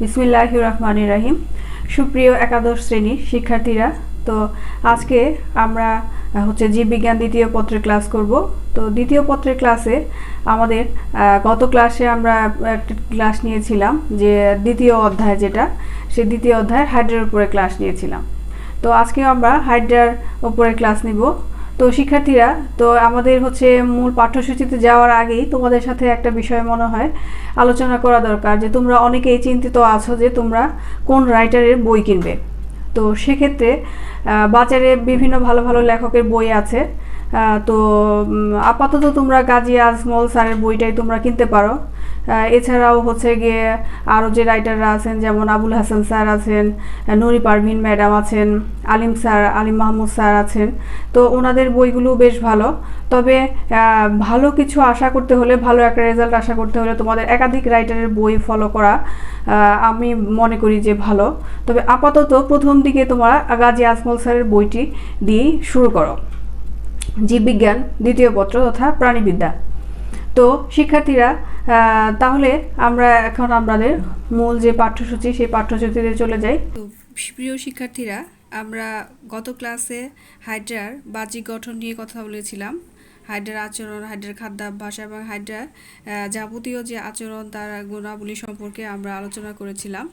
বিসমিল্লাহির রহমানির রহিম। সুপ্রিয় একাদশ শ্রেণীর শিক্ষার্থীরা, তো আজকে আমরা জীববিজ্ঞান দ্বিতীয় পত্রের ক্লাস করব। তো দ্বিতীয় পত্রের ক্লাসে আমাদের গত ক্লাসে আমরা একটা ক্লাস নিয়েছিলাম যে দ্বিতীয় অধ্যায়, যেটা সেই দ্বিতীয় অধ্যায়ের হাইড্রার উপরে ক্লাস নিয়েছিলাম। তো আজকে আমরা হাইড্রার উপরে ক্লাস নিব। তো শিক্ষার্থীরা, তো আমাদের মূল পাঠ্যসূচিতে যাওয়ার আগেই তোমাদের সাথে একটা বিষয় মনে হয় আলোচনা করা দরকার, যে তোমরা অনেকেই চিন্তিত আছো যে তোমরা কোন রাইটারের বই কিনবে। তো সেক্ষেত্রে বাজারে বিভিন্ন ভালো ভালো লেখকের বই আছে। তো আপাতত তোমরা গাজী আজমল স্যারের বইটাই তোমরা কিনতে পারো। এছাড়াও গিয়ে আরও যে রাইটাররা আছেন, যেমন আবুল হাসান স্যার আছেন, নুরি পারভিন ম্যাডাম আছেন, আলিম মাহমুদ স্যার আছেন। তো ওনাদের বইগুলো বেশ ভালো। তবে ভালো কিছু আশা করতে হলে, ভালো একটা রেজাল্ট আশা করতে হলে তোমাদের একাধিক রাইটারের বই ফলো করা আমি মনে করি যে ভালো। তবে আপাতত প্রথম দিকে তোমরা গাজী আজমল স্যারের বইটি দিয়ে শুরু করো, জীববিজ্ঞান দ্বিতীয় পত্র তথা প্রাণীবিদ্যা। তো শিক্ষার্থীরা, তাহলে আমরা এখন আমাদের মূল যে পাঠ্যসূচি, সেই পাঠ্যসূচিতে চলে যাই। তো প্রিয় শিক্ষার্থীরা, আমরা গত ক্লাসে হাইড্রার বাহ্যিক গঠন নিয়ে কথা বলেছিলাম। হাইড্রার আচরণ, হাইড্রার খাদ্যাভ্যাস এবং হাইড্রার যাবতীয় যে আচরণ, তার গুণাবলী সম্পর্কে আমরা আলোচনা করেছিলাম।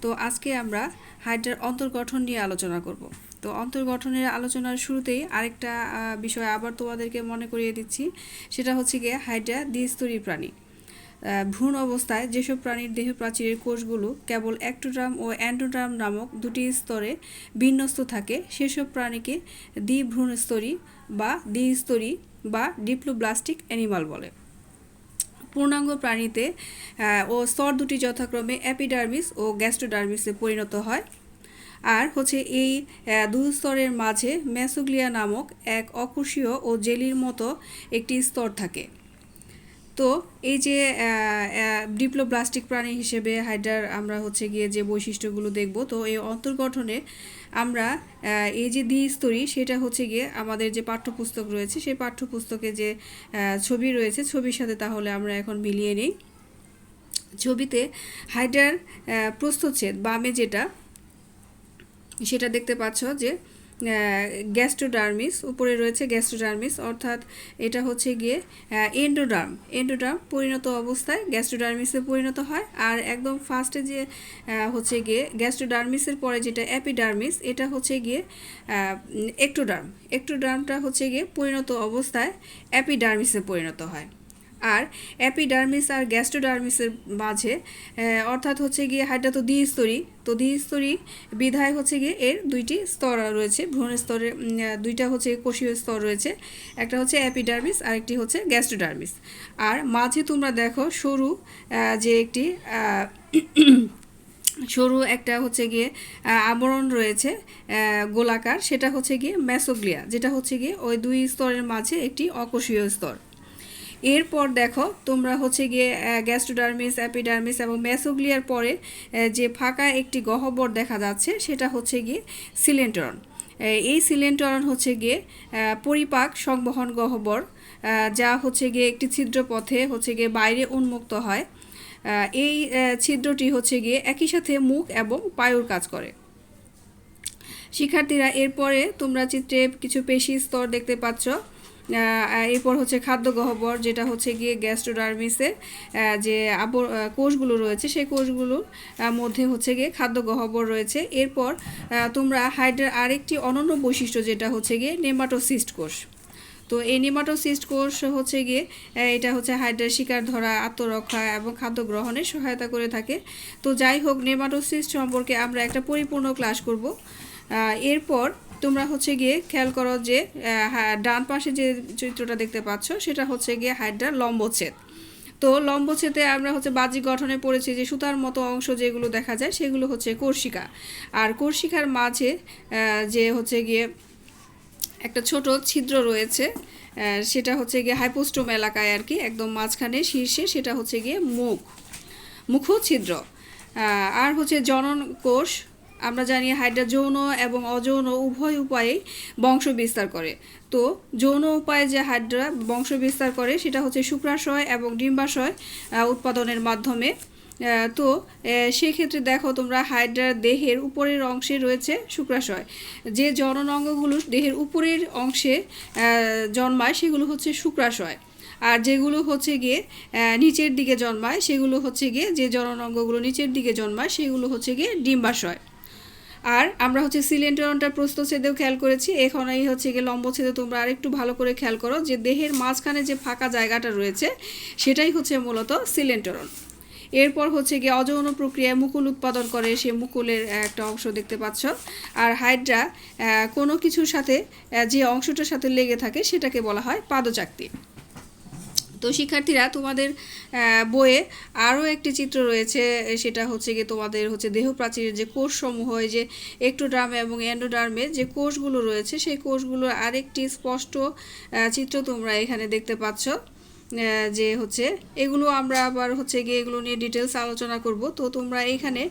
তো আজকে আমরা হাইড্রার অন্তর্গঠন নিয়ে আলোচনা করব। তো অন্তর্গঠনের আলোচনার শুরুতেই আরেকটা বিষয় আবার তোমাদেরকে মনে করিয়ে দিচ্ছি, সেটা গিয়ে হাইড্রা দ্বিস্তরী প্রাণী। ভ্রূণ অবস্থায় যেসব প্রাণীর দেহ প্রাচীরের কোষগুলো কেবল অ্যাক্টোডার্ম ও অ্যান্ডোডার্ম নামক দুটি স্তরে বিন্যস্ত থাকে, সেসব প্রাণীকে দ্বিভ্রূণস্তরী বা দ্বিস্তরী বা ডিপ্লোব্লাস্টিক অ্যানিমাল বলে। পূর্ণাঙ্গ প্রাণীতে ও স্তর দুটি যথাক্রমে অ্যাপিডার্মিস ও গ্যাস্ট্রোডার্মিসে পরিণত হয়। আর এই দুই স্তরের মাঝে মেসোগ্লিয়া নামক এক অকোষীয় ও জেলির মতো একটি স্তর থাকে। তো এই যে ডিপ্লোব্লাস্টিক প্রাণী হিসেবে হাইড্রার আমরা গিয়ে যে বৈশিষ্ট্যগুলো দেখব, তো এই অন্তর্গঠনে আমরা এই যে দ্বিস্তরী, সেটা গিয়ে আমাদের যে পাঠ্যপুস্তক রয়েছে, সেই পাঠ্যপুস্তকে যে ছবি রয়েছে, ছবির সাথে তাহলে আমরা এখন মিলিয়ে নিই। ছবিতে হাইড্রার প্রস্থচ্ছেদ বামে যেটা, সেটা দেখতে পাচ্ছ যে গ্যাস্ট্রোডার্মিস, উপরে রয়েছে গ্যাস্ট্রোডার্মিস, অর্থাৎ এটা গিয়ে এন্ডোডার্ম পরিণত অবস্থায় গ্যাস্ট্রোডার্মিসে পরিণত হয়। আর একদম ফার্স্টে যে গ্যাস্ট্রোডার্মিসের পরে যেটা অ্যাপিডার্মিস, এটা গিয়ে একটোডার্মটা গিয়ে পরিণত অবস্থায় অ্যাপিডার্মিসে পরিণত হয়। আর অ্যাপিডার্মিস আর গ্যাস্ট্রোডার্মিসের মাঝে অর্থাৎ গিয়ে হাইড্রা তো দ্বিস্তরী, তো দ্বিস্তরী বিধায় গিয়ে এর দুইটি স্তর রয়েছে, ভ্রূণ স্তরে দুইটা কোষীয় স্তর রয়েছে, একটা অ্যাপিডার্মিস আর একটি গ্যাস্ট্রোডার্মিস। আর মাঝে তোমরা দেখো সরু যে একটি সরু একটা গিয়ে আবরণ রয়েছে গোলাকার, সেটা গিয়ে মেসোগ্লিয়া, যেটা গিয়ে ওই দুই স্তরের মাঝে একটি অকোষীয় স্তর। এরপর দেখো তোমরা গিয়ে গ্যাস্ট্রোডার্মিস, অ্যাপিডার্মিস এবং মেসোগ্লিয়ার পরে যে ফাঁকা একটি গহ্বর দেখা যাচ্ছে, সেটা গিয়ে সিলেন্টরন। এই সিলেন্টরন গিয়ে পরিপাক সংবহন গহ্বর, যা গিয়ে একটি ছিদ্রপথে গিয়ে বাইরে উন্মুক্ত হয়। এই ছিদ্রটি গিয়ে একই সাথে মুখ এবং পায়ুর কাজ করে। শিক্ষার্থীরা, এরপরে তোমরা চিত্রে কিছু পেশি স্তর দেখতে পাচ্ছ। এরপর খাদ্য গহ্বর, যেটা গিয়ে গ্যাস্ট্রোডার্মিসের যে কোষগুলো রয়েছে, সেই কোষগুলোর মধ্যে গিয়ে খাদ্য গহ্বর রয়েছে। এরপর তোমরা হাইড্রার আরেকটি অনন্য বৈশিষ্ট্য, যেটা গিয়ে নেমাটোসিস্ট কোষ। তো এই নেমাটোসিস্ট কোষ গিয়ে এটা হাইড্রার শিকার ধরা, আত্মরক্ষা এবং খাদ্য গ্রহণে সহায়তা করে থাকে। তো যাই হোক, নেমাটোসিস্ট সম্পর্কে আমরা একটা পরিপূর্ণ ক্লাস করব। এরপর তোমরা গিয়ে খেয়াল করো যে ডান পাশে যে চিত্রটা দেখতে পাচ্ছ, সেটা গিয়ে হাইড্রার লম্বচ্ছেদ। তো লম্বচ্ছেদে আমরা বাহ্যিক গঠনে পড়েছি যে সুতার মতো অংশ যেগুলো দেখা যায়, সেগুলো কোষিকা। আর কোষিকার মাঝে যে গিয়ে একটা ছোট ছিদ্র রয়েছে, সেটা গিয়ে হাইপোস্টোম এলাকায় আর কি, একদম মাঝখানে শীর্ষে, সেটা গিয়ে মুখছিদ্র। আর জনন কোষ, আমরা জানি হাইড্রা যৌন এবং অযৌন উভয় উপায়ে বংশ বিস্তার করে। তো যৌন উপায়ে যে হাইড্রা বংশ বিস্তার করে, সেটা শুক্রাশয় এবং ডিম্বাশয় উৎপাদনের মাধ্যমে। তো সেক্ষেত্রে দেখো তোমরা হাইড্রার দেহের উপরের অংশে রয়েছে শুক্রাশয়। যে জনন অঙ্গগুলো দেহের উপরের অংশে জন্মায় সেগুলো হচ্ছে শুক্রাশয়, আর যেগুলো হচ্ছে গিয়ে নিচের দিকে জন্মায় সেগুলো হচ্ছে গিয়ে যে জনন অঙ্গগুলো নিচের দিকে জন্মায় সেগুলো হচ্ছে গিয়ে ডিম্বাশয়। আর আমরা হচ্ছে সিলেন্টরনটা প্রস্থচ্ছেদেও খেয়াল করেছি, এখন এই হচ্ছে গিয়ে লম্বচ্ছেদে তোমরা আরেকটু ভালো করে খেয়াল করো যে দেহের মাঝখানে যে ফাঁকা জায়গাটা রয়েছে সেটাই হচ্ছে মূলত সিলেন্টরন। এরপর হচ্ছে গিয়ে অযৌন প্রক্রিয়ায় মুকুল উৎপাদন করে, সে মুকুলের একটা অংশ দেখতে পাচ্ছ। আর হাইড্রা কোনো কিছুর সাথে যে অংশটার সাথে লেগে থাকে সেটাকে বলা হয় পাদচাকতি। তো শিক্ষার্থীরা তোমাদের বইয়ে আরও একটি চিত্র রয়েছে, সেটা হচ্ছে গিয়ে তোমাদের হচ্ছে দেহ প্রাচীরের যে কোষসমূহ, যে এক্টোডার্মে এবং এন্ডোডার্মে যে কোষগুলো রয়েছে সেই কোষগুলোর আরেকটি স্পষ্ট চিত্র তোমরা এখানে দেখতে পাচ্ছ। যে হচ্ছে এগুলো আমরা আবার হচ্ছে গিয়ে এগুলো নিয়ে ডিটেলস আলোচনা করব। তো তোমরা এখানে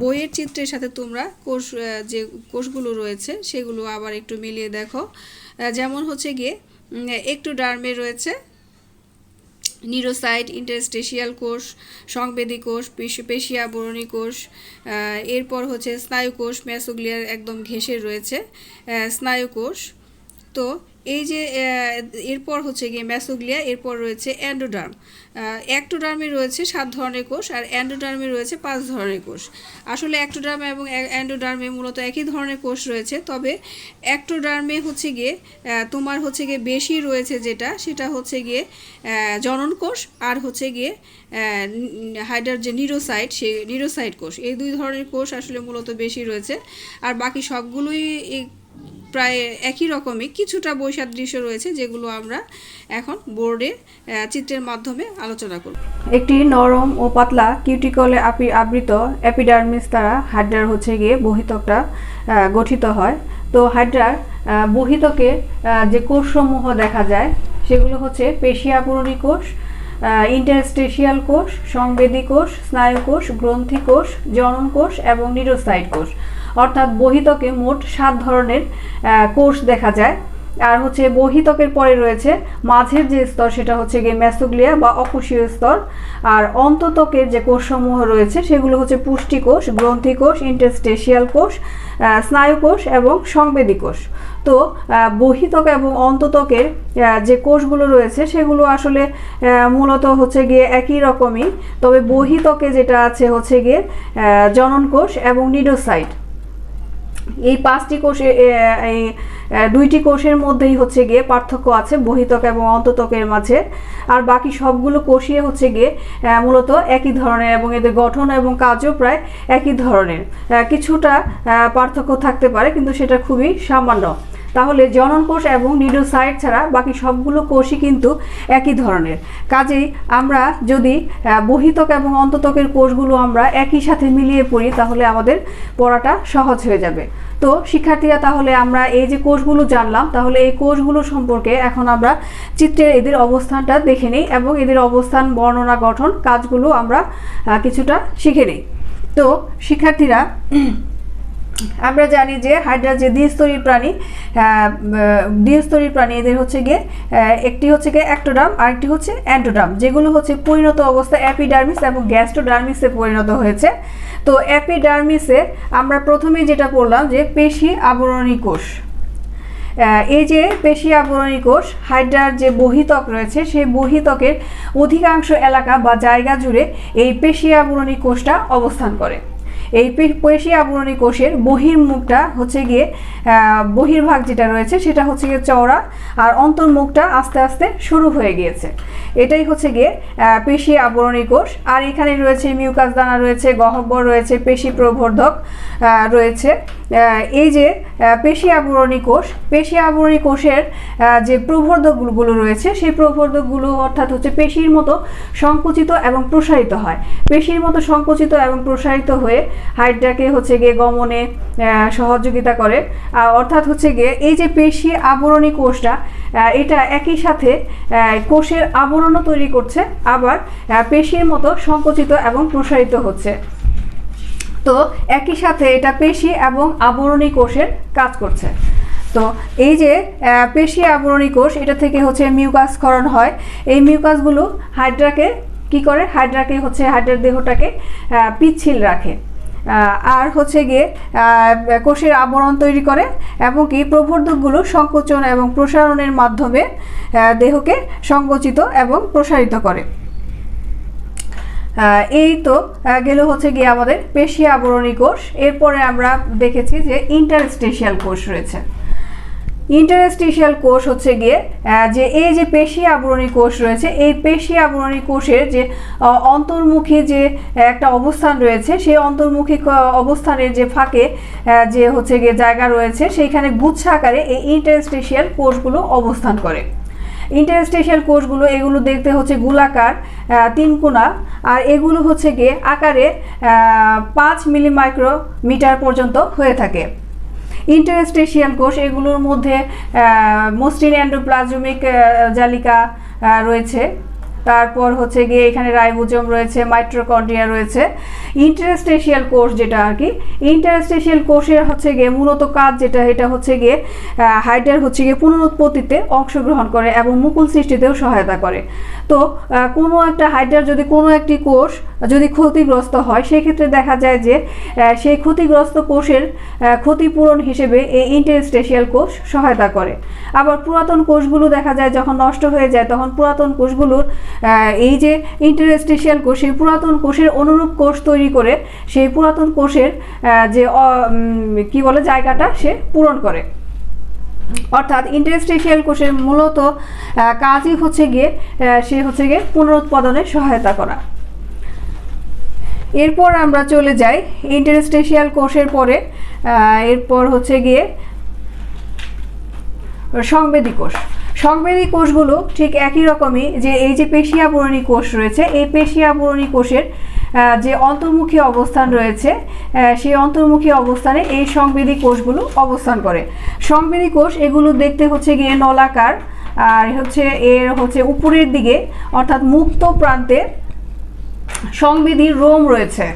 বইয়ের চিত্রের সাথে তোমরা যে কোষগুলো রয়েছে সেগুলো আবার একটু মিলিয়ে দেখো। যেমন হচ্ছে গিয়ে এক্টোডার্মে রয়েছে নিউরোসাইট, ইন্টারস্টেশিয়াল কোষ, সংবেদী কোষ, পেশি আবরণী কোষ, এরপর হচ্ছে স্নায়ু কোষ, মেসোগ্লিয়ার একদম ঘেঁষে রয়েছে স্নায়ু কোষ। তো এই যে এরপর হচ্ছে গিয়ে মেসোগ্লিয়া, এরপর রয়েছে এন্ডোডার্ম। অ্যাক্টোডার্মে রয়েছে 7 ধরনের কোষ আর এন্ডোডার্মে রয়েছে 5 ধরনের কোষ। আসলে অ্যাক্টোডার্মে এবং এন্ডোডার্মে মূলত একই ধরনের কোষ রয়েছে, তবে অ্যাক্টোডার্মে হচ্ছে গিয়ে তোমার হচ্ছে গিয়ে বেশি রয়েছে সেটা হচ্ছে গিয়ে জনন কোষ, আর হচ্ছে গিয়ে হাইড্রার যে নিউরোসাইট, সেই নিউরোসাইট কোষ। এই 2 ধরনের কোষ আসলে মূলত বেশি রয়েছে, আর বাকি সবগুলোই প্রায় একই রকমই, কিছুটা বৈসাদৃশ্য রয়েছে যেগুলো আমরা এখন বোর্ডে চিত্রের মাধ্যমে আলোচনা করব। একটি নরম ও পাতলা কিউটিকলে আবৃত এপিডার্মিস দ্বারা হাইড্রার হচ্ছে গিয়ে বহিত্বকটা গঠিত হয়। তো হাইড্রার বহিত্বকে যে কোষসমূহ দেখা যায় সেগুলো হচ্ছে পেশি আবরণী কোষ, ইন্টারস্টেশিয়াল কোষ, সংবেদী কোষ, স্নায়ু কোষ, গ্রন্থি কোষ, জনন কোষ এবং নিউরোসাইট কোষ। অর্থাৎ বহিত্বকে মোট 7 ধরনের কোষ দেখা যায়। আর হচ্ছে বহিত্বকের পরে রয়েছে মাঝের যে স্তর, সেটা হচ্ছে গিয়ে মেসোগ্লিয়া বা অকোষীয় স্তর। আর অন্তত্বকের যে কোষসমূহ রয়েছে সেগুলো হচ্ছে পুষ্টি কোষ, গ্রন্থি কোষ, ইন্টারস্টেশিয়াল কোষ, স্নায়ু কোষ এবং সংবেদী কোষ। তো বহিত্বক এবং অন্তত্বকের যে কোষগুলো রয়েছে সেগুলো আসলে মূলত হচ্ছে গিয়ে একই রকমই, তবে বহিত্বকে যেটা আছে হচ্ছে গিয়ে জনন কোষ এবং নিউরোসাইট। এই 5টি কোষে এই 2টি কোষের মধ্যেই হচ্ছে গিয়ে পার্থক্য আছে বহিত্বক এবং অন্তত্বকের মাঝে, আর বাকি সবগুলো কোষই হচ্ছে গিয়ে মূলত একই ধরনের এবং এদের গঠন এবং কাজও প্রায় একই ধরনের। কিছুটা পার্থক্য থাকতে পারে কিন্তু সেটা খুবই সামান্য। তাহলে জনন কোষ এবং নিউরোসাইট ছাড়া বাকি সবগুলো কোষই কিন্তু একই ধরনের। কাজেই আমরা যদি বহিত্বক এবং অন্তত্বকের কোষগুলো আমরা একই সাথে মিলিয়ে পড়ি তাহলে আমাদের পড়াটা সহজ হয়ে যাবে। তো শিক্ষার্থীরা, তাহলে আমরা এই যে কোষগুলো জানলাম, তাহলে এই কোষগুলো সম্পর্কে এখন আমরা চিত্রের এদের অবস্থানটা দেখে নিই এবং এদের অবস্থান, বর্ণনা, গঠন, কাজগুলো আমরা কিছুটা শিখে নিই। তো শিক্ষার্থীরা, আমরা জানি যে হাইড্রা যে দ্বিস্তরী প্রাণী, এদের হচ্ছে গিয়ে একটি হচ্ছে গিয়ে অ্যাক্টোডার্ম, আরেকটি হচ্ছে এন্ডোডার্ম, যেগুলো হচ্ছে পরিণত অবস্থায় অ্যাপিডার্মিস এবং গ্যাস্ট্রোডার্মিসে পরিণত হয়েছে। তো অ্যাপিডার্মিসে আমরা প্রথমেই যেটা পড়লাম যে পেশি আবরণী কোষ। এই যে পেশি আবরণী কোষ, হাইড্রার যে বহিত্বক রয়েছে সেই বহিত্বকের অধিকাংশ এলাকা বা জায়গা জুড়ে এই পেশি আবরণী কোষটা অবস্থান করে। এই পেশি আবরণী কোষের বহির্মুখটা হচ্ছে গিয়ে বহির্ভাগ যেটা রয়েছে সেটা হচ্ছে গিয়ে চওড়া, আর অন্তর্মুখটা আস্তে আস্তে সরু হয়ে গিয়েছে। এটাই হচ্ছে গিয়ে পেশি আবরণী কোষ। আর এখানে রয়েছে মিউকাস দানা রয়েছে, গহ্বর রয়েছে, পেশি প্রবর্ধক রয়েছে। এই যে পেশি আবরণী কোষের যে প্রবর্ধকগুলো রয়েছে সেই প্রবর্ধকগুলো অর্থাৎ হচ্ছে পেশির মতো সংকুচিত এবং প্রসারিত হয়। পেশির মতো সংকুচিত এবং প্রসারিত হয়ে হাইড্রাকে হচ্ছে গিয়ে গমনে সহযোগিতা করে। অর্থাৎ হচ্ছে গিয়ে এই যে পেশি আবরণী কোষটা, এটা একই সাথে কোষের আবরণও তৈরি করছে, আবার পেশির মতো সংকুচিত এবং প্রসারিত হচ্ছে। তো একই সাথে এটা পেশি এবং আবরণী কোষের কাজ করছে। তো এই যে পেশি আবরণী কোষ, এটা থেকে হচ্ছে মিউকাস ক্ষরণ হয়। এই মিউকাসগুলো হাইড্রাকে কি করে, হাইড্রাকে হচ্ছে হাইড্রার দেহটাকে পিচ্ছিল রাখে। আর হচ্ছে গিয়ে কোষের আবরণ তৈরি করে এবং কি প্রবর্ধকগুলো সংকোচন এবং প্রসারণের মাধ্যমে দেহকে সংকুচিত এবং প্রসারিত করে। এই তো গেল হচ্ছে গিয়ে আমাদের পেশি আবরণী কোষ। এরপরে আমরা দেখেছি যে ইন্টারস্টেশিয়াল কোষ রয়েছে। ইন্টারস্টেশিয়াল কোষ হচ্ছে গিয়ে যে এই যে পেশি আবরণী কোষ রয়েছে, এই পেশি আবরণী কোষের যে অন্তর্মুখী যে একটা অবস্থান রয়েছে, সেই অন্তর্মুখী অবস্থানের যে ফাঁকে যে হচ্ছে গিয়ে জায়গা রয়েছে, সেইখানে গুচ্ছ আকারে এই ইন্টারস্টেশিয়াল কোষগুলো অবস্থান করে। ইন্টারস্টেশিয়াল কোষগুলো এগুলো দেখতে হচ্ছে গোলাকার, তিনকোনা, আর এগুলো হচ্ছে গিয়ে আকারে 5 মিলিমাইক্রোমিটার পর্যন্ত হয়ে থাকে। ইন্টারস্টেশিয়াল কোষ এগুলোর মধ্যে মসৃণ এন্ডোপ্লাজমিক জালিকা রয়েছে, তারপর হচ্ছে গিয়ে এখানে রাইবোজোম রয়েছে, মাইটোকন্ড্রিয়া রয়েছে। ইন্টারস্টেশিয়াল কোষ যেটা আর কি, ইন্টারস্টেশিয়াল কোষের হচ্ছে গিয়ে মূলত কাজ যেটা, এটা হচ্ছে গিয়ে হাইড্রার হচ্ছে গিয়ে পুনরুৎপত্তিতে অংশগ্রহণ করে এবং মুকুল সৃষ্টিতেও সহায়তা করে। তো কোনো একটা হাইড্রার যদি কোনো একটি কোষ যদি ক্ষতিগ্রস্ত হয়, সেক্ষেত্রে দেখা যায় যে সেই ক্ষতিগ্রস্ত কোষের ক্ষতিপূরণ হিসেবে এই ইন্টারস্টেশিয়াল কোষ সহায়তা করে। আবার পুরাতন কোষগুলো দেখা যায় যখন নষ্ট হয়ে যায়, তখন পুরাতন কোষগুলোর এই যে ইন্টারস্টেশিয়াল কোষ, সেই পুরাতন কোষের অনুরূপ কোষ তৈরি করে সেই পুরাতন কোষের যে কি বলে জায়গাটা সে পূরণ করে। অর্থাৎ ইন্টারস্টেশিয়াল কোষের মূলত কাজই হচ্ছে গিয়ে সে হচ্ছে গিয়ে পুনরুৎপাদনে সহায়তা করা। এরপর আমরা চলে যাই ইন্টারস্টেশিয়াল কোষের পরে, এরপর হচ্ছে গিয়ে সংবেদী কোষ। সংবেদী কোষগুলো ঠিক একই রকমই, যে এই যে পেশি আবরণী কোষ রয়েছে, এই পেশি আবরণী কোষের যে অন্তর্মুখী অবস্থান রয়েছে, সেই অন্তর্মুখী অবস্থানে এই সংবেদী কোষগুলো অবস্থান করে। সংবেদী কোষ এগুলো দেখতে হচ্ছে গিয়ে নলাকার, আর হচ্ছে এর হচ্ছে উপরের দিকে অর্থাৎ মুক্ত প্রান্তে সংবেদী রোম রয়েছে,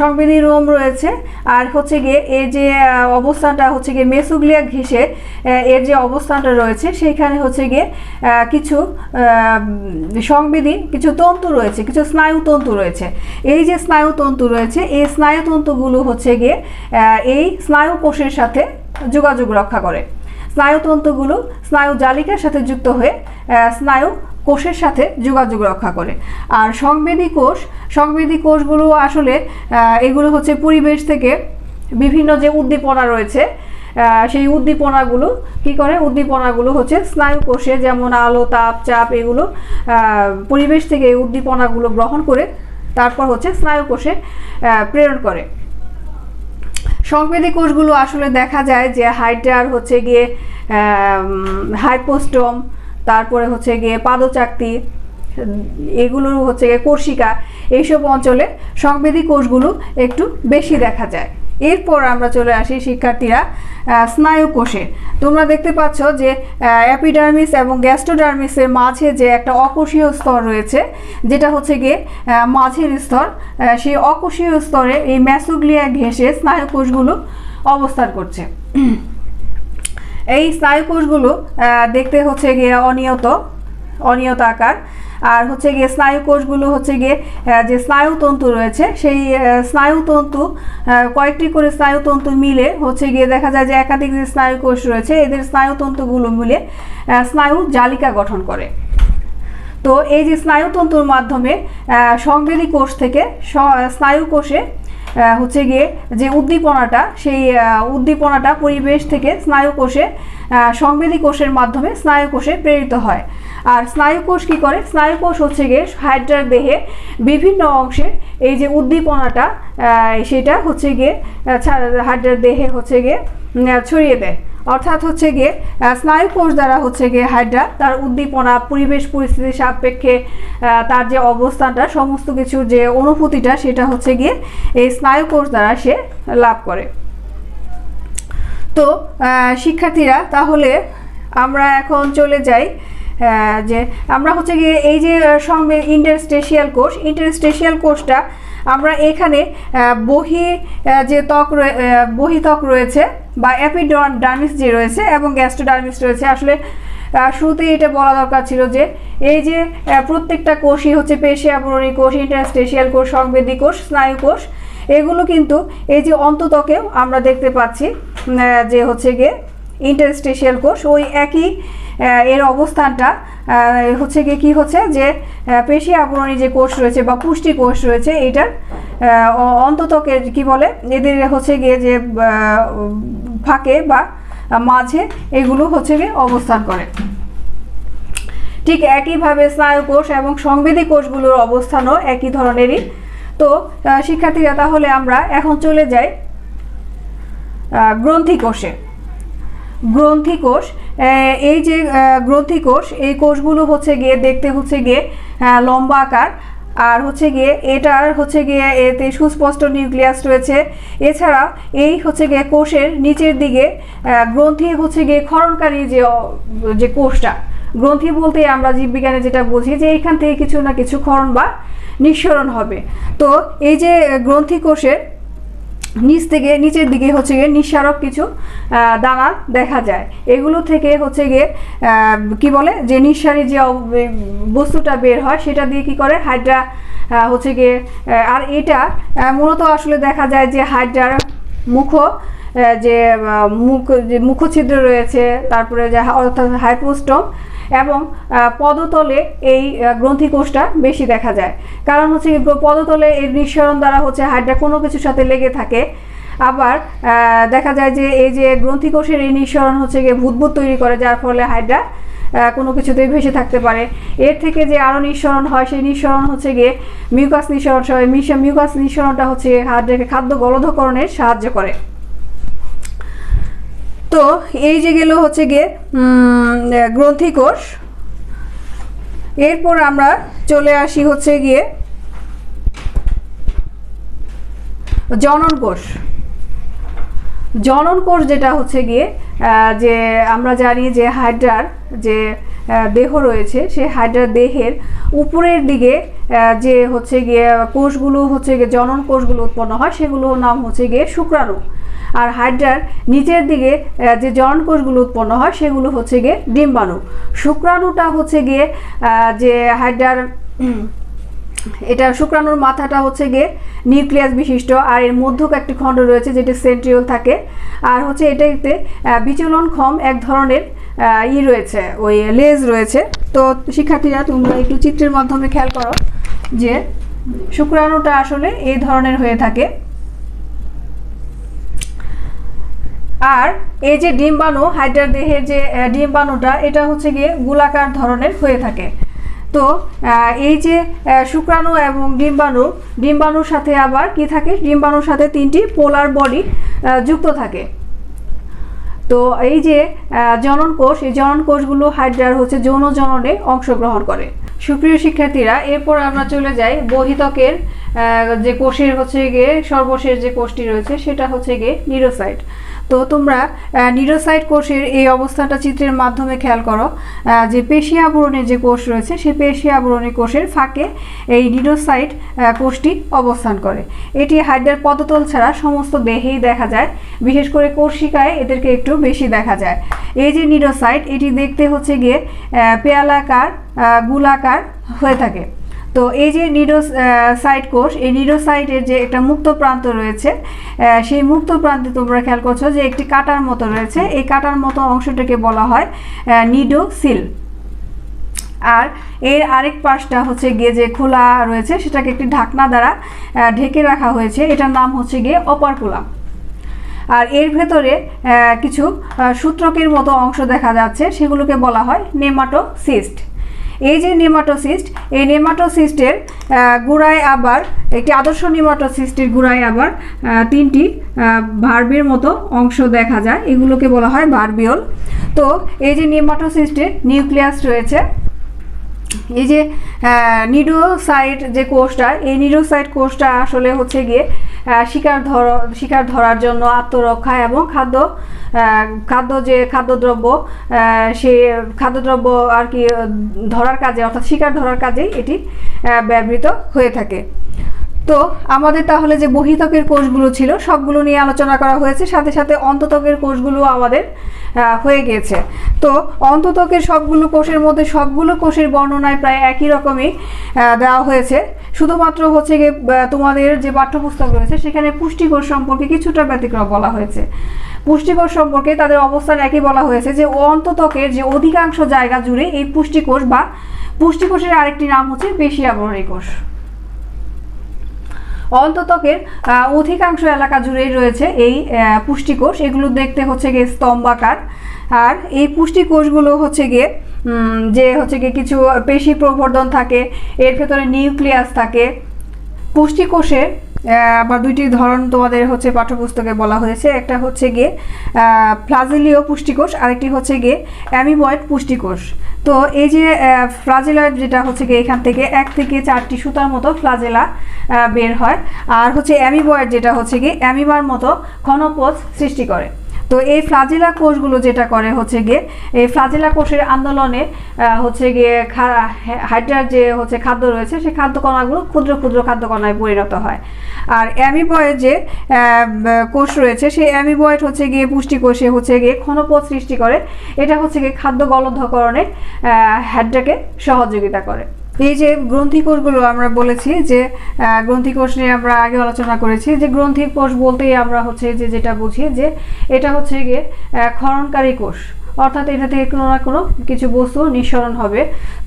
সংবেদী রোম রয়েছে। আর হচ্ছে গিয়ে এর যে অবস্থানটা হচ্ছে গিয়ে মেসোগ্লিয়া ঘেঁষে এর যে অবস্থানটা রয়েছে, সেইখানে হচ্ছে গিয়ে কিছু সংবেদী কিছু তন্তু রয়েছে, কিছু স্নায়ুতন্তু রয়েছে। এই যে স্নায়ুতন্তু রয়েছে, এই স্নায়ুতন্তুগুলো হচ্ছে গিয়ে এই স্নায়ু কোষের সাথে যোগাযোগ রক্ষা করে। স্নায়ুতন্তুগুলো স্নায়ু জালিকার সাথে যুক্ত হয়ে স্নায়ু কোষের সাথে যোগাযোগ রক্ষা করে। আর সংবেদী কোষগুলো আসলে এগুলো হচ্ছে পরিবেশ থেকে বিভিন্ন যে উদ্দীপনা রয়েছে, সেই উদ্দীপনাগুলো কি করে, উদ্দীপনাগুলো হচ্ছে স্নায়ু কোষে, যেমন আলো, তাপ, চাপ, এগুলো পরিবেশ থেকে এই উদ্দীপনাগুলো গ্রহণ করে তারপর হচ্ছে স্নায়ু কোষে প্রেরণ করে। সংবেদী কোষগুলো আসলে দেখা যায় যে হাইড্রার হচ্ছে গিয়ে হাইপোস্টোম, তারপরে হচ্ছে গিয়ে পাদচাকতি, এগুলো হচ্ছে গিয়ে কোষিকা, এইসব অঞ্চলে সংবেদী কোষগুলো একটু বেশি দেখা যায়। এরপর আমরা চলে আসি শিক্ষার্থীরা স্নায়ু কোষে। তোমরা দেখতে পাচ্ছ যে অ্যাপিডার্মিস এবং গ্যাস্ট্রোডার্মিসের মাঝে যে একটা অকোষীয় স্তর রয়েছে, যেটা হচ্ছে গিয়ে মাঝের স্তর, সেই অকোষীয় স্তরে এই মেসোগ্লিয়া ঘেঁষে স্নায়ু কোষগুলো অবস্থান করছে। এই স্নায়ু কোষগুলো দেখতে হচ্ছে গিয়ে অনিয়ত আকার। আর হচ্ছে গিয়ে স্নায়ু কোষগুলো হচ্ছে গিয়ে যে স্নায়ুতন্তু রয়েছে, সেই স্নায়ুতন্তু কয়েকটি করে স্নায়ুতন্তু মিলে হচ্ছে গিয়ে দেখা যায় যে একাধিক যে স্নায়ু কোষ রয়েছে, এদের স্নায়ুতন্তুগুলো মিলে স্নায়ু জালিকা গঠন করে। তো এই যে স্নায়ুতন্তুর মাধ্যমে সংবেদী কোষ থেকে স্নায়ু কোষে হচ্ছে গিয়ে যে উদ্দীপনাটা, সেই উদ্দীপনাটা পরিবেশ থেকে স্নায়ু কোষে সংবেদী কোষের মাধ্যমে স্নায়ু কোষে প্রেরিত হয়। আর স্নায়ু কোষ কী করে, স্নায়ু কোষ হচ্ছে গিয়ে হাইড্রার দেহে বিভিন্ন অংশে এই যে উদ্দীপনাটা সেটা হচ্ছে গিয়ে হাইড্রার দেহে হচ্ছে গিয়ে ছড়িয়ে দেয়। অর্থাৎ হচ্ছে গিয়ে স্নায়ু কোষ দ্বারা হচ্ছে গিয়ে হাইড্রা তার উদ্দীপনা, পরিবেশ পরিস্থিতির সাপেক্ষে তার যে অবস্থানটা, সমস্ত কিছুর যে অনুভূতিটা, সেটা হচ্ছে গিয়ে এই স্নায়ু কোষ দ্বারা সে লাভ করে। তো শিক্ষার্থীরা, তাহলে আমরা এখন চলে যাই যে আমরা হচ্ছে গিয়ে এই যে ইন্টারস্টেশিয়াল কোষটা আমরা এখানে বহিত্বক রয়েছে বা অ্যাপিডার্মিস যে রয়েছে এবং গ্যাস্ট্রোডার্মিস রয়েছে। আসলে শুরুতেই এটা বলা দরকার ছিল যে এই যে প্রত্যেকটা কোষই হচ্ছে পেশি আবরণী কোষ, ইন্টারস্টেশিয়াল কোষ, সংবেদী কোষ, স্নায়ু কোষ, এগুলো কিন্তু এই যে অন্তত্বকেও আমরা দেখতে পাচ্ছি যে হচ্ছে গিয়ে ইন্টারস্টেশিয়াল কোষ, ওই একই এর অবস্থানটা হচ্ছে গিয়ে কী হচ্ছে যে পেশি আবরণী যে কোষ রয়েছে বা পুষ্টি কোষ রয়েছে এইটার অন্ততকে কি বলে, এদের হচ্ছে গিয়ে যে ফাঁকে বা মাঝে এগুলো হচ্ছে গিয়ে অবস্থান করে। ঠিক একইভাবে স্নায়ু কোষ এবং সংবেদী কোষগুলোর অবস্থানও একই ধরনেরই। তো শিক্ষার্থীরা তাহলে আমরা এখন চলে যাই গ্রন্থি কোষে। গ্রন্থি কোষ, এই যে গ্রন্থি কোষ, এই কোষগুলো হচ্ছে গিয়ে দেখতে হচ্ছে গিয়ে লম্বা আকার, আর হচ্ছে গিয়ে এটার হচ্ছে গিয়ে এতে সুস্পষ্ট নিউক্লিয়াস রয়েছে। এছাড়া এই হচ্ছে গিয়ে কোষের নিচের দিকে গ্রন্থি হচ্ছে গিয়ে ক্ষরণকারী যে কোষটা, গ্রন্থি বলতে আমরা জীববিজ্ঞানে যেটা বুঝি যে এইখান থেকে কিছু না কিছু ক্ষরণ বা নিঃসরণ হবে। তো এই যে গ্রন্থি কোষের নিচের দিকে হচ্ছে গিয়ে নিঃসারক কিছু দানা দেখা যায়। এগুলো থেকে হচ্ছে গিয়ে কি বলে যে নিঃসারী যে বস্তুটা বের হয় সেটা দিয়ে কি করে হাইড্রা হচ্ছে গিয়ে, আর এটা মূলত আসলে দেখা যায় যে হাইড্রার যে মুখছিদ্র রয়েছে, তারপরে যে অর্থাৎ হাইপোস্টম এবং পদতলে এই গ্রন্থি কোষটা বেশি দেখা যায়। কারণ হচ্ছে পদতলে এর নিঃসরণ দ্বারা হচ্ছে হাইড্রা কোনো কিছুর সাথে লেগে থাকে। আবার দেখা যায় যে এই যে গ্রন্থি কোষের এই নিঃসরণ হচ্ছে গিয়ে বুদবুদ তৈরি করে, যার ফলে হাইড্রা কোনো কিছুতেই ভেসে থাকতে পারে। এর থেকে যে আরও নিঃসরণ হয়, সেই নিঃসরণ হচ্ছে গিয়ে মিউকাস নিঃসরণ। মিউকাস নিঃসরণটা হচ্ছে হাইড্রাকে খাদ্য গলধকরণের সাহায্য করে। তো এই যে গেল হচ্ছে গিয়ে গ্রন্থি কোষ। এরপর আমরা চলে আসি হচ্ছে গিয়ে জনন কোষ। জনন কোষ যেটা হচ্ছে গিয়ে যে আমরা জানি যে হাইড্রার যে দেহ রয়েছে, সেই হাইড্রার দেহের উপরের দিকে যে হচ্ছে গিয়ে কোষগুলো হচ্ছে গিয়ে জনন কোষগুলো উৎপন্ন হয়, সেগুলোর নাম হচ্ছে গিয়ে শুক্রাণু। আর হাইড্রার নিচের দিকে যে জনন কোষগুলো উৎপন্ন হয় সেগুলো হচ্ছে গিয়ে ডিম্বাণু। শুক্রাণুটা হচ্ছে গিয়ে যে হাইড্রার এটা শুক্রাণুর মাথাটা হচ্ছে গিয়ে নিউক্লিয়াস বিশিষ্ট, আর এর মধ্যক একটি খণ্ড রয়েছে যেটি সেন্ট্রিওল থাকে। আর হচ্ছে এটাতে বিচলনক্ষম এক ধরনের রয়েছে, ওই লেজ রয়েছে। তো শিক্ষার্থীরা তোমরা একটু চিত্রের মাধ্যমে খেয়াল করো যে শুক্রাণুটা আসলে এই ধরনের হয়ে থাকে। আর এই যে ডিম্বাণু, হাইড্রার দেহের যে ডিম্বাণুটা, এটা হচ্ছে গিয়ে গোলাকার ধরনের হয়ে থাকে। তো এই যে শুক্রাণু এবং ডিম্বাণুর সাথে আবার কি থাকে, ডিম্বাণুর সাথে তিনটি পোলার বডি যুক্ত থাকে। তো এই যে জনন কোষ, এই জনন কোষগুলো হাইড্রার হচ্ছে যৌন জননে অংশগ্রহণ করে। সুপ্রিয় শিক্ষার্থীরা, এরপর আমরা চলে যাই বহিত্বকের যে কোষের হচ্ছে গিয়ে সর্বশেষ যে কোষটি রয়েছে সেটা হচ্ছে গিয়ে নিউরোসাইট। তো তোমরা নিউরোসাইট কোষের এই অবস্থাটা চিত্রের মাধ্যমে খেয়াল করো যে পেশি আবরণের যে কোষ রয়েছে, সেই পেশি আবরণী কোষের ফাঁকে এই নিউরোসাইট কোষটি অবস্থান করে। এটি হাইড্রার পদতল ছাড়া সমস্ত দেহেই দেখা যায়, বিশেষ করে কোষিকায় এদেরকে একটু বেশি দেখা যায়। এই যে নিউরোসাইট, এটি দেখতে হচ্ছে গিয়ে পেয়ালাকার গোলাকার হয়ে থাকে। তো এই যে নিউরোসাইট কোষ, এই নিউরোসাইটের যে একটা মুক্ত প্রান্ত রয়েছে, সেই মুক্ত প্রান্তে তোমরা খেয়াল করছো যে একটি কাঁটার মতো রয়েছে। এই কাঁটার মতো অংশটাকে বলা হয় নিডোসিল। আর এর আরেক পাশটা হচ্ছে গিয়ে যে খোলা রয়েছে, সেটাকে একটি ঢাকনা দ্বারা ঢেকে রাখা হয়েছে, এটার নাম হচ্ছে গিয়ে অপারকুলাম। আর এর ভেতরে কিছু সূত্রকের মতো অংশ দেখা যাচ্ছে, সেগুলোকে বলা হয় নেমাটোসিস্ট। এই যে নেমাটোসিস্ট, এই নেমাটোসিস্টের গোড়ায় আবার একটি আদর্শ নেমাটোসিস্টের গোড়ায় আবার তিনটি ভার্বের মতো অংশ দেখা যায়, এগুলোকে বলা হয় ভার্বিওল। তো এই যে নেমাটোসিস্টের নিউক্লিয়াস রয়েছে, এই যে নিডোসাইট যে কোষটা, এই নিডোসাইট কোষটা আসলে হচ্ছে গিয়ে শিকার ধরার জন্য আত্মরক্ষা এবং খাদ্যদ্রব্য সেই খাদ্যদ্রব্য আর কি ধরার কাজে, অর্থাৎ শিকার ধরার কাজেই এটি ব্যবহৃত হয়ে থাকে। তো আমাদের তাহলে যে বহিত্বকের কোষগুলো ছিল সবগুলো নিয়ে আলোচনা করা হয়েছে, সাথে সাথে অন্তত্বকের কোষগুলো আমাদের হয়ে গিয়েছে। তো অন্তত্বকের সবগুলো কোষের মধ্যে সবগুলো কোষের বর্ণনায় প্রায় একই রকমই দেওয়া হয়েছে, শুধুমাত্র হচ্ছে গিয়ে তোমাদের যে পাঠ্যপুস্তক রয়েছে সেখানে পুষ্টিকোষ সম্পর্কে কিছুটা ব্যতিক্রম বলা হয়েছে। পুষ্টিকোষ সম্পর্কে তাদের অবস্থান একই বলা হয়েছে যে অন্তত্বকের যে অধিকাংশ জায়গা জুড়ে এই পুষ্টিকোষ বা পুষ্টিকোষের আরেকটি নাম হচ্ছে পেশি আবরণী কোষ। অন্তত্বকের অধিকাংশ এলাকা জুড়েই রয়েছে এই পুষ্টিকোষ, এগুলো দেখতে হচ্ছে গিয়ে স্তম্ভাকার। আর এই পুষ্টিকোষগুলো হচ্ছে গিয়ে যে হচ্ছে গিয়ে কিছু পেশি প্রবর্ধন থাকে, এর ভেতরে নিউক্লিয়াস থাকে। পুষ্টিকোষের আবার দুইটি ধরন তোমাদের হচ্ছে পাঠ্যপুস্তকে বলা হয়েছে, একটা হচ্ছে গিয়ে ফ্লাজেলীয় পুষ্টিকোষ, আরেকটি হচ্ছে গিয়ে অ্যামিবয়েড পুষ্টিকোষ। তো এই যে ফ্লাজেলয়েড যেটা হচ্ছে গিয়ে এখান থেকে 1 থেকে 4টি সুতার মতো ফ্লাজেলা বের হয়, আর হচ্ছে অ্যামিবয়েড যেটা হচ্ছে গিয়ে অ্যামিবার মতো ঘনপথ সৃষ্টি করে। তো এই ফ্লাজেলা কোষগুলো যেটা করে হচ্ছে গিয়ে এই ফ্লাজেলা কোষের আন্দোলনে হচ্ছে গিয়ে হাইড্রার যে হচ্ছে খাদ্য রয়েছে সেই খাদ্য কণাগুলো ক্ষুদ্র ক্ষুদ্র খাদ্য কণায় পরিণত হয়। আর অ্যামিবয়েড যে কোষ রয়েছে সেই অ্যামিবয়েড হচ্ছে গিয়ে পুষ্টিকোষে হচ্ছে গিয়ে ঘনপথ সৃষ্টি করে, এটা হচ্ছে গিয়ে খাদ্য গলদকরণে হাইড্রাকে সহযোগিতা করে। এই যে গ্রন্থিকোষগুলো আমরা বলেছি যে গ্রন্থিকোষ নিয়ে আমরা আগে আলোচনা করেছি যে গ্রন্থিকোষ বলতেই আমরা হচ্ছে যে যেটা বুঝি যে এটা হচ্ছে গিয়ে ক্ষরণকারী কোষ, অর্থাৎ এটা থেকে কোনো না কোনো কিছু বস্তু নিঃসরণ হবে।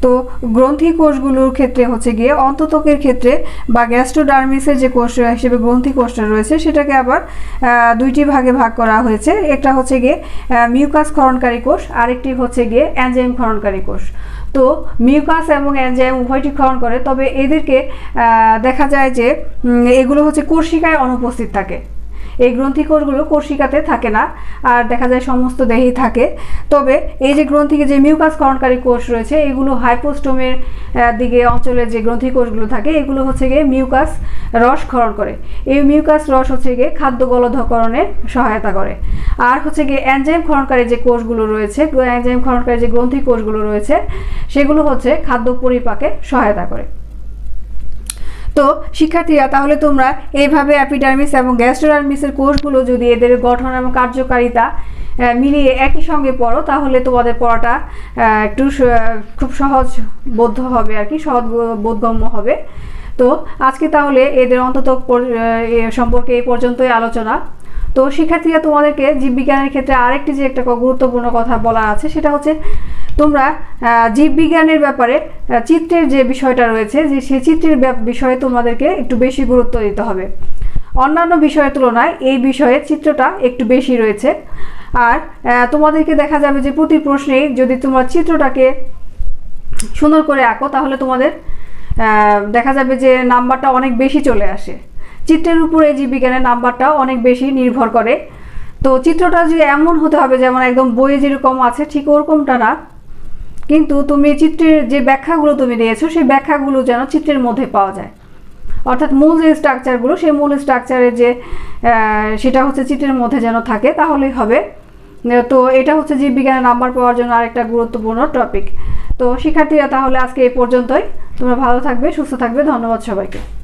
তো গ্রন্থি কোষগুলোর ক্ষেত্রে হচ্ছে গিয়ে অন্তত্বকের ক্ষেত্রে বা গ্যাস্ট্রোডার্মিসের যে কোষ হিসেবে গ্রন্থি কোষটা রয়েছে সেটাকে আবার দুইটি ভাগে ভাগ করা হয়েছে। একটা হচ্ছে গিয়ে মিউকাস ক্ষরণকারী কোষ, আরেকটি হচ্ছে গিয়ে এনজাইম ক্ষরণকারী কোষ। তো মিউকাস এবং এনজাইম উভয়টি ক্ষরণ করে, তবে এদেরকে দেখা যায় যে এগুলো হচ্ছে কোষিকায় অনুপস্থিত থাকে। এই গ্রন্থিকোষগুলো কোষিকাতে থাকে না, আর দেখা যায় সমস্ত দেহেই থাকে। তবে এই যে গ্রন্থিকে যে মিউকাস ক্ষরণকারী কোষ রয়েছে এগুলো হাইপোস্টোমের দিকে অঞ্চলে যে গ্রন্থিকোষগুলো থাকে এগুলো হচ্ছে গিয়ে মিউকাস রস ক্ষরণ করে। এই মিউকাস রস হচ্ছে গিয়ে খাদ্য গলদকরণে সহায়তা করে। আর হচ্ছে গিয়ে এনজাইম ক্ষরণকারী যে কোষগুলো রয়েছে, এনজাইম ক্ষরণকারী যে গ্রন্থি কোষগুলো রয়েছে সেগুলো হচ্ছে খাদ্য পরিপাকে সহায়তা করে। তো শিক্ষার্থীরা, তাহলে তোমরা এইভাবে অ্যাপিডার্মিস এবং গ্যাস্ট্রোডার্মিসের কোষগুলো যদি এদের গঠন এবং কার্যকারিতা মিলিয়ে একই সঙ্গে পড়ো তাহলে তোমাদের পড়াটা একটু খুব সহজ বোধ্য হবে আর কি, সহজ বোধগম্য হবে। তো আজকে তাহলে এদের অন্তত্বক সম্পর্কে এই পর্যন্তই আলোচনা। তো শিক্ষার্থীরা, তোমাদেরকে জীববিজ্ঞানের ক্ষেত্রে আরেকটি যে একটা গুরুত্বপূর্ণ কথা বলার আছে সেটা হচ্ছে তোমরা জীববিজ্ঞানের ব্যাপারে চিত্রের যে বিষয়টা রয়েছে যে সেই চিত্রের বিষয়ে তোমাদেরকে একটু বেশি গুরুত্ব দিতে হবে। অন্যান্য বিষয়ের তুলনায় এই বিষয়ে চিত্রটা একটু বেশি রয়েছে। আর তোমাদেরকে দেখা যাবে যে প্রতি প্রশ্নেই যদি তোমরা চিত্রটাকে সুন্দর করে আঁকো তাহলে তোমাদের দেখা যাবে যে নাম্বারটা অনেক বেশি চলে আসে। চিত্রের উপরে জীববিজ্ঞানের নাম্বারটা অনেক বেশি নির্ভর করে। তো চিত্রটা যে এমন হতে হবে যেমন একদম বইয়ে যেরকম আছে ঠিক ওরকমটা না, কিন্তু তুমি চিত্রের যে ব্যাখ্যাগুলো তুমি দিয়েছো সেই ব্যাখ্যাগুলো যেন চিত্রের মধ্যে পাওয়া যায়, অর্থাৎ মূল যে স্ট্রাকচারগুলো সেই মূল স্ট্রাকচারের যে সেটা হচ্ছে চিত্রের মধ্যে যেন থাকে তাহলেই হবে। তো এটা হচ্ছে জীববিজ্ঞানের নাম্বার পাওয়ার জন্য আরেকটা গুরুত্বপূর্ণ টপিক। তো শিক্ষার্থীরা, তাহলে আজকে এই পর্যন্তই। তোমরা ভালো থাকবে, সুস্থ থাকবে। ধন্যবাদ সবাইকে।